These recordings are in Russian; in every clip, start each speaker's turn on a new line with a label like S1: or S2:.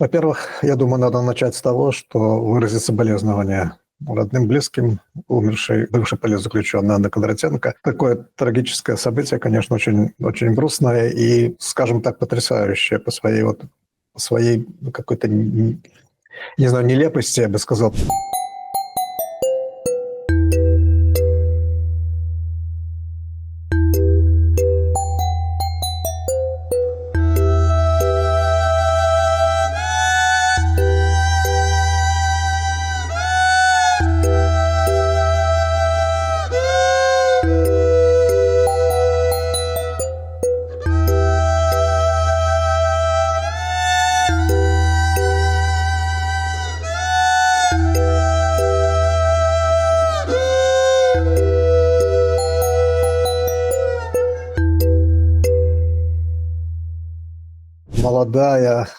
S1: Во-первых, я думаю, надо начать с того, что выразить соболезнования родным, близким умершей бывшей политзаключенной Анны Кондратенко. Такое трагическое событие, конечно, очень, очень грустное и, скажем так, потрясающее по своей какой-то, не знаю, нелепости, я бы сказал.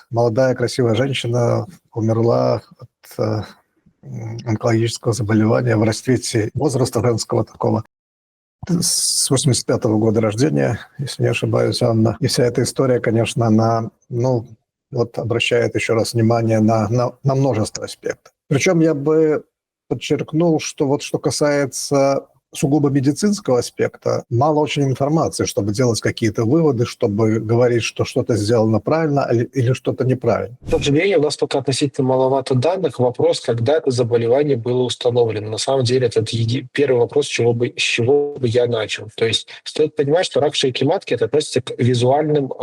S1: Молодая красивая женщина умерла от онкологического заболевания в расцвете возраста женского такого. С 85-го года рождения, если не ошибаюсь, Анна. И вся эта история, конечно, она, обращает еще раз внимание на множество аспектов. Причем я бы подчеркнул, что вот что касается сугубо медицинского аспекта, мало очень информации, чтобы делать какие-то выводы, чтобы говорить, что что-то сделано правильно или что-то неправильно.
S2: К сожалению, у нас пока относительно маловато данных. Вопрос, когда это заболевание было установлено. На самом деле, это первый вопрос, с чего бы я начал. То есть стоит понимать, что рак шейки матки это относится к визуальным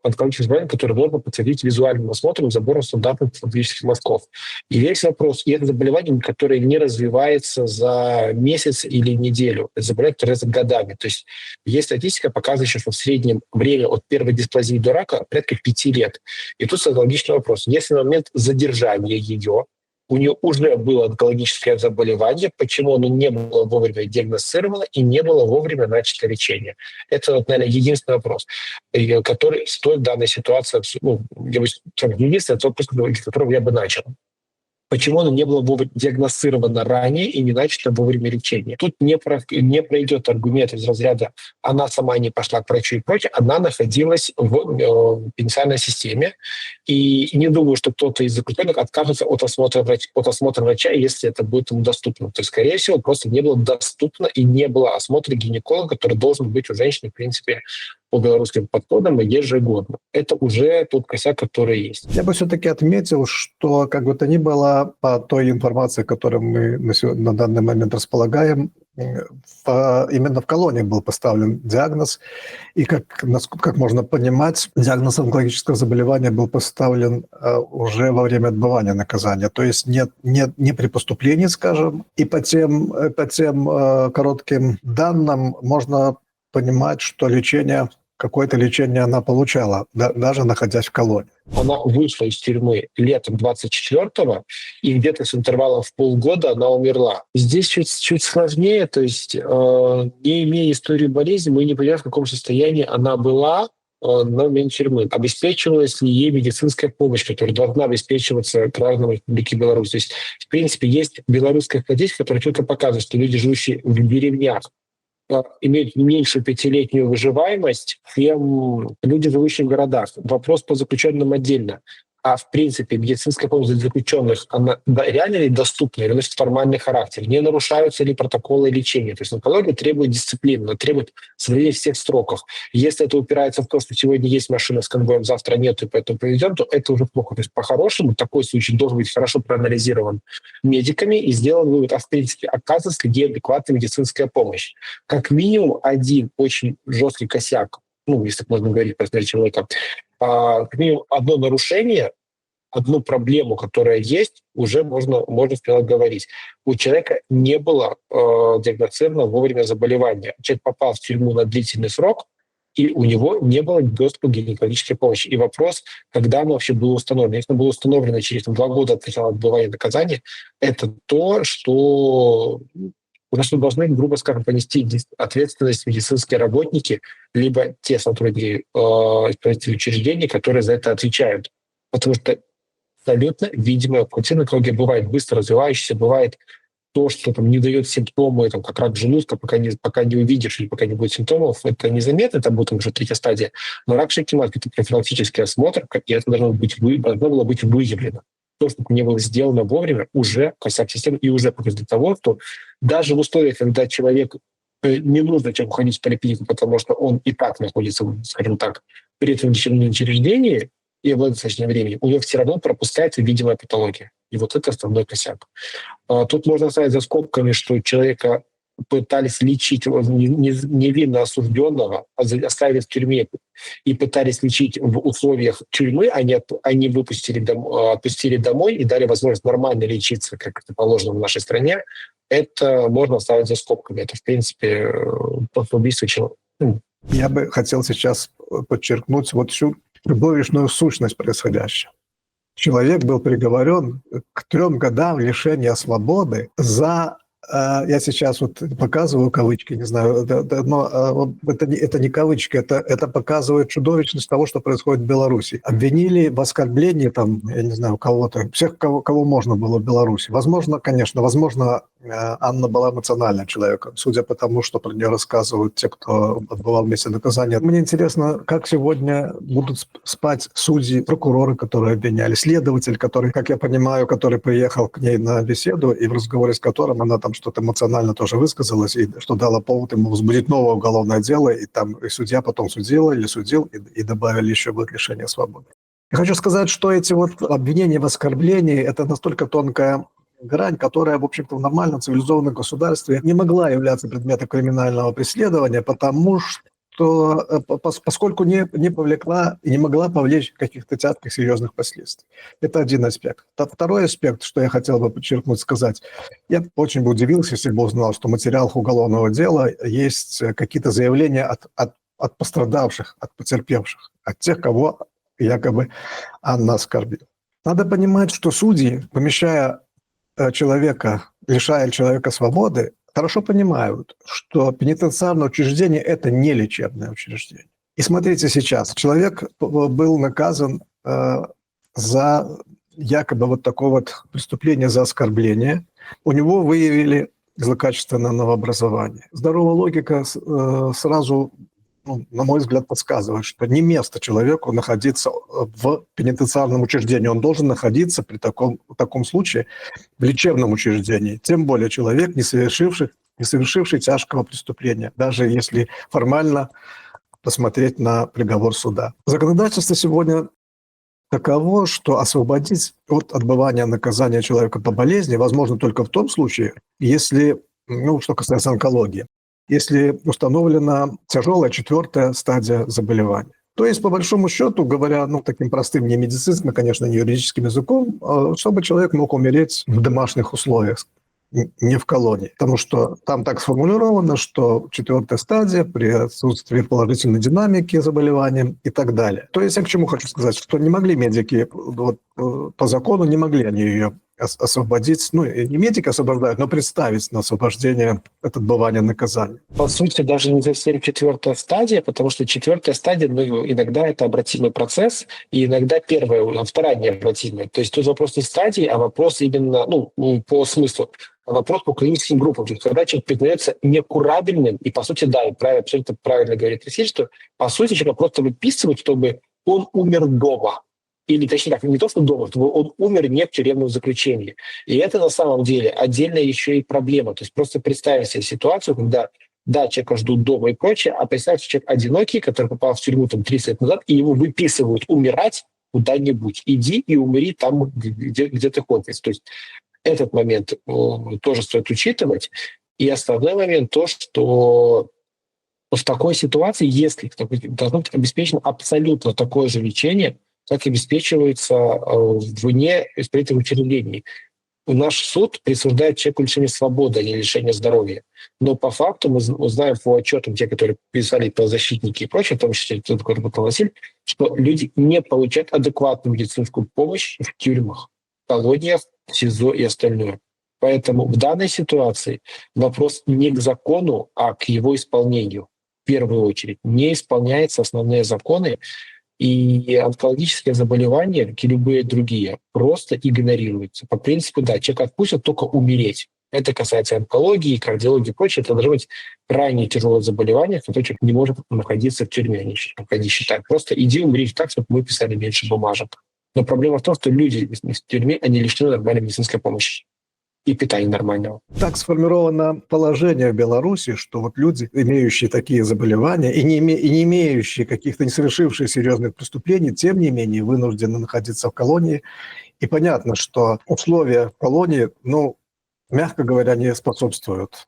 S2: онкологическим заболеваниям, которые можно подтвердить визуальным осмотром, забором стандартных патологических мазков. И весь вопрос, и это заболевание, которое не развивается за месяц или неделю. Это заболевание, которое развивается годами. То есть есть статистика, показывающая, что в среднем время от первой дисплазии до рака порядка 5 лет. И тут аналогичный вопрос. Если на момент задержания ее у нее уже было онкологическое заболевание, почему оно не было вовремя диагностировано и не было вовремя начато лечение? Это, наверное, единственный вопрос, который стоит в данной ситуации, единственный вопрос, с которого я бы начал. Почему оно не было диагностировано ранее и не начато вовремя лечение? Тут не пройдет аргумент из разряда «она сама не пошла к врачу» и прочее. Она находилась в пенитенциарной системе. И не думаю, что кто-то из заключенных откажется от осмотра врача, если это будет ему доступно. То есть, скорее всего, просто не было доступно и не было осмотра гинеколога, который должен быть у женщины, в принципе, по белорусским подходам ежегодно. Это уже тот косяк, который есть.
S1: Я бы все-таки отметил, что, как бы то ни было, по той информации, которой мы на данный момент располагаем, именно в колонии был поставлен диагноз, и, как можно понимать, диагноз онкологического заболевания был поставлен уже во время отбывания наказания, то есть не при поступлении, скажем, и по тем коротким данным можно понимать, что какое-то лечение она получала, даже находясь в колонии.
S2: Она вышла из тюрьмы летом 24-го, и где-то с интервалом в полгода она умерла. Здесь чуть сложнее, то есть не имея истории болезни, мы не понимаем, в каком состоянии она была на момент тюрьмы. Обеспечивалась ли ей медицинская помощь, которая должна обеспечиваться гражданам Республики Беларусь. То есть, в принципе, есть белорусская статистика, которая четко показывает, что люди, живущие в деревнях, имеют меньшую 5-летнюю выживаемость, чем люди, живущие в городах. Вопрос по заключенным отдельно. А в принципе медицинская помощь для заключенных, она реально ли доступна или носит формальный характер? Не нарушаются ли протоколы лечения? То есть онкология требует дисциплины, она требует соблюдения всех сроков. Если это упирается в то, что сегодня есть машина с конвоем, завтра нет, и поэтому повезем, то это уже плохо. То есть по-хорошему такой случай должен быть хорошо проанализирован медиками и сделан вывод, в принципе, оказывается ли ей адекватная медицинская помощь. Как минимум один очень жесткий косяк, если можно говорить про смерть человека, как минимум одно нарушение, одну проблему, которая есть, уже можно смело говорить. У человека не было диагностировано вовремя заболевания. Человек попал в тюрьму на длительный срок, и у него не было доступа к гинекологической помощи. И вопрос, когда оно вообще было установлено. Если оно было установлено через 2 года от начала отбывания наказания, это то, что за что должны, грубо скажем, понести ответственность медицинские работники, либо те сотрудники исполнительных учреждений, которые за это отвечают. Потому что абсолютно видимая онкология бывает быстро развивающаяся, бывает то, что там не дает симптомы, там, как рак желудка, пока не увидишь или пока не будет симптомов, это незаметно, это будет уже третья стадия. Но рак шейки матки – это профилактический осмотр, и это должно было быть выявлено. То, что не было сделано вовремя, уже косяк системы и уже показатель того, что даже в условиях, когда человек не нужно человеку ходить в поликлинику, потому что он и так находится, скажем так, при этом лечебном учреждении и в достаточное времени, у него все равно пропускается видимая патология. И вот это основной косяк. Тут можно оставить за скобками, что человека пытались лечить невинно осужденного, оставили в тюрьме и пытались лечить в условиях тюрьмы, они отпустили домой и дали возможность нормально лечиться, как это положено в нашей стране. Это можно оставить за скобками. Это, в принципе, просто убийство человека.
S1: Я бы хотел сейчас подчеркнуть вот всю чудовищную сущность происходящего. Человек был приговорен к 3 годам лишения свободы за, я сейчас вот показываю кавычки, не знаю, но это не кавычки, это показывает чудовищность того, что происходит в Беларуси. Обвинили в оскорблении, там, я не знаю, кого-то, всех, кого можно было в Беларуси. Возможно, Анна была эмоциональным человеком, судя по тому, что про нее рассказывают те, кто отбывал вместе наказание. Мне интересно, как сегодня будут спать судьи, прокуроры, которые обвиняли, следователь, который, как я понимаю, который приехал к ней на беседу, и в разговоре с которым она там что-то эмоционально тоже высказалась, и что дало повод ему возбудить новое уголовное дело, и там и судья потом судил, и добавили еще год лишения свободы. Я хочу сказать, что эти вот обвинения в оскорблении – это настолько тонкая грань, которая, в общем-то, в нормальном цивилизованном государстве не могла являться предметом криминального преследования, потому что, поскольку не повлекла и не могла повлечь каких-то тяжких серьезных последствий. Это один аспект. Второй аспект, что я хотел бы подчеркнуть, сказать. Я очень бы удивился, если бы узнал, что в материалах уголовного дела есть какие-то заявления от пострадавших, от потерпевших, от тех, кого якобы Анна оскорбила. Надо понимать, что судьи, помещая человека, лишая человека свободы, хорошо понимают, что пенитенциарное учреждение – это не лечебное учреждение. И смотрите сейчас, человек был наказан за якобы вот такое вот преступление, за оскорбление. У него выявили злокачественное новообразование. Здоровая логика сразу, на мой взгляд, подсказывает, что не место человеку находиться в пенитенциарном учреждении. Он должен находиться в таком случае в лечебном учреждении. Тем более человек, не совершивший тяжкого преступления, даже если формально посмотреть на приговор суда. Законодательство сегодня таково, что освободить от отбывания наказания человека по болезни возможно только в том случае, если, что касается онкологии, если установлена тяжелая 4-я стадия заболевания. То есть, по большому счету, говоря, таким простым, не медицинским, конечно, не юридическим языком, чтобы человек мог умереть в домашних условиях, не в колонии. Потому что там так сформулировано, что 4-я стадия при отсутствии положительной динамики заболевания и так далее. То есть я к чему хочу сказать, что не могли медики, по закону не могли они ее освободить, не медики освобождают, но представить на освобождение от отбывания наказания.
S2: По сути, даже не совсем 4-я стадия, потому что 4-я стадия, иногда это обратимый процесс, и иногда 2-я необратимая. То есть тут вопрос не стадии, а вопрос именно, по смыслу, а вопрос по клиническим группам. То есть когда человек признается некурабельным, и по сути, да, абсолютно правильно говорит Алексей, что по сути человека просто выписывают, чтобы он умер дома. Или, точнее, не то, что дома, чтобы он умер не в тюремном заключении. И это на самом деле отдельная еще и проблема. То есть просто представить себе ситуацию, когда, да, человека ждут дома и прочее, а представьте, человек одинокий, который попал в тюрьму 30 лет назад, и его выписывают умирать куда-нибудь. Иди и умри там, где ты хочешь. То есть этот момент тоже стоит учитывать. И основной момент то, что в такой ситуации, если должно быть обеспечено абсолютно такое же лечение, как обеспечивается вне исправительных учреждений. Наш суд присуждает человеку лишение свободы, а не лишение здоровья. Но по факту мы знаем по отчетам, те, которые писали правозащитники и прочее, в том числе тот, который был Василь, что люди не получают адекватную медицинскую помощь в тюрьмах, колониях, СИЗО и остальное. Поэтому в данной ситуации вопрос не к закону, а к его исполнению. В первую очередь не исполняются основные законы, и онкологические заболевания, как и любые другие, просто игнорируются. По принципу, да, человека отпустят только умереть. Это касается онкологии, кардиологии и прочее. Это должно быть крайне тяжелое заболевание, которое человек не может находиться в тюрьме. Они считают. Просто иди умри так, чтобы мы писали меньше бумажек. Но проблема в том, что люди в тюрьме, они лишены нормальной медицинской помощи и питания нормального.
S1: Так сформировано положение в Беларуси, что вот люди, имеющие такие заболевания и не имеющие каких-то, не совершившие серьезных преступлений, тем не менее вынуждены находиться в колонии. И понятно, что условия в колонии, мягко говоря, не способствуют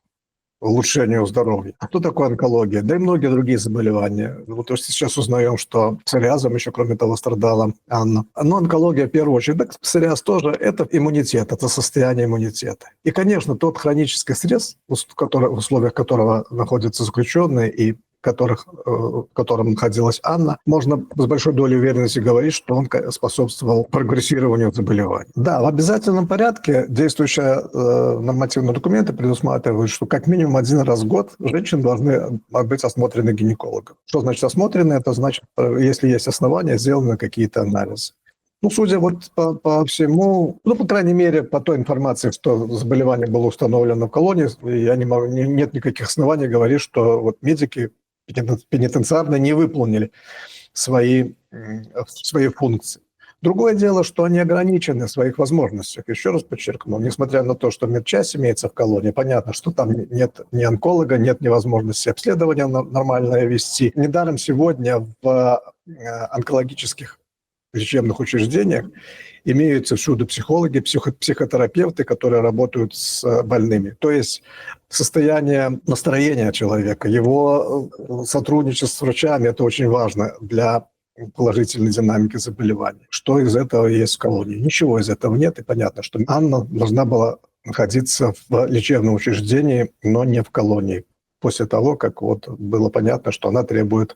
S1: улучшению здоровья. А что такое онкология? Да и многие другие заболевания. Вот то, что сейчас узнаем, что псориазом еще, кроме того, страдала Анна. Но онкология, в первую очередь, да, псориаз тоже, это иммунитет, это состояние иммунитета. И, конечно, тот хронический стресс, в условиях которого находятся заключенные и в котором находилась Анна, можно с большой долей уверенности говорить, что он способствовал прогрессированию заболеваний. Да, в обязательном порядке действующие нормативные документы предусматривают, что как минимум 1 раз в год женщины должны быть осмотрены гинекологом. Что значит осмотрены? Это значит, если есть основания, сделаны какие-то анализы. Судя по всему, по крайней мере, по той информации, что заболевание было установлено в колонии, нет никаких оснований говорить, что медики пенитенциарные не выполнили свои функции. Другое дело, что они ограничены в своих возможностях. Еще раз подчеркну, несмотря на то, что медчасть имеется в колонии, понятно, что там нет ни онколога, нет ни возможности обследования нормальное вести. Недаром сегодня в онкологических лечебных учреждениях имеются всюду психологи, психотерапевты, которые работают с больными. То есть состояние настроения человека, его сотрудничество с врачами – это очень важно для положительной динамики заболевания. Что из этого есть в колонии? Ничего из этого нет, и понятно, что Анна должна была находиться в лечебном учреждении, но не в колонии, после того, как было понятно, что она требует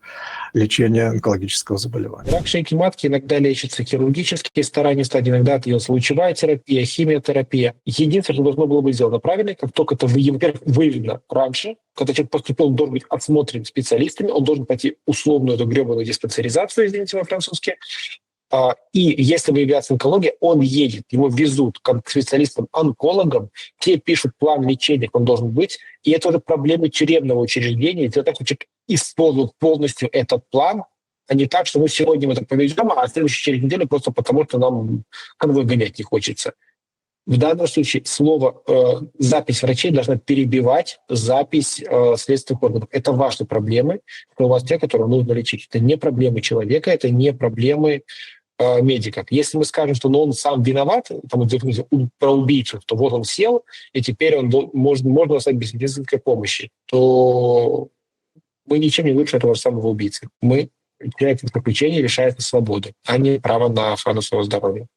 S1: лечения онкологического заболевания.
S2: Рак шейки матки иногда лечится хирургически, старание стадии, иногда делается лучевая терапия, химиотерапия. Единственное, что должно было быть сделано правильно, как только это выявлено раньше, когда человек поступил, он должен быть осмотрен специалистами, он должен пойти условную эту гребаную диспансеризацию, извините, по-французски. И если выявляется онкология, он едет, его везут к специалистам-онкологам, те пишут план лечения, как он должен быть, и это уже проблемы тюремного учреждения. Для того, чтобы человек использовал полностью этот план, а не так, что мы сегодня это повезем, а следующую через неделю просто потому, что нам конвой гонять не хочется. В данном случае запись врачей должна перебивать запись следственных органов. Это ваши проблемы, что у вас те, которые нужно лечить. Это не проблемы человека, это не проблемы медиков. Если мы скажем, что он сам виноват, про убийцу, то он сел, и теперь можно оставить без медицинской помощи, то мы ничем не лучше этого же самого убийцы. Мы человек в заключении лишается свободы, а не права на охрану своего здоровья.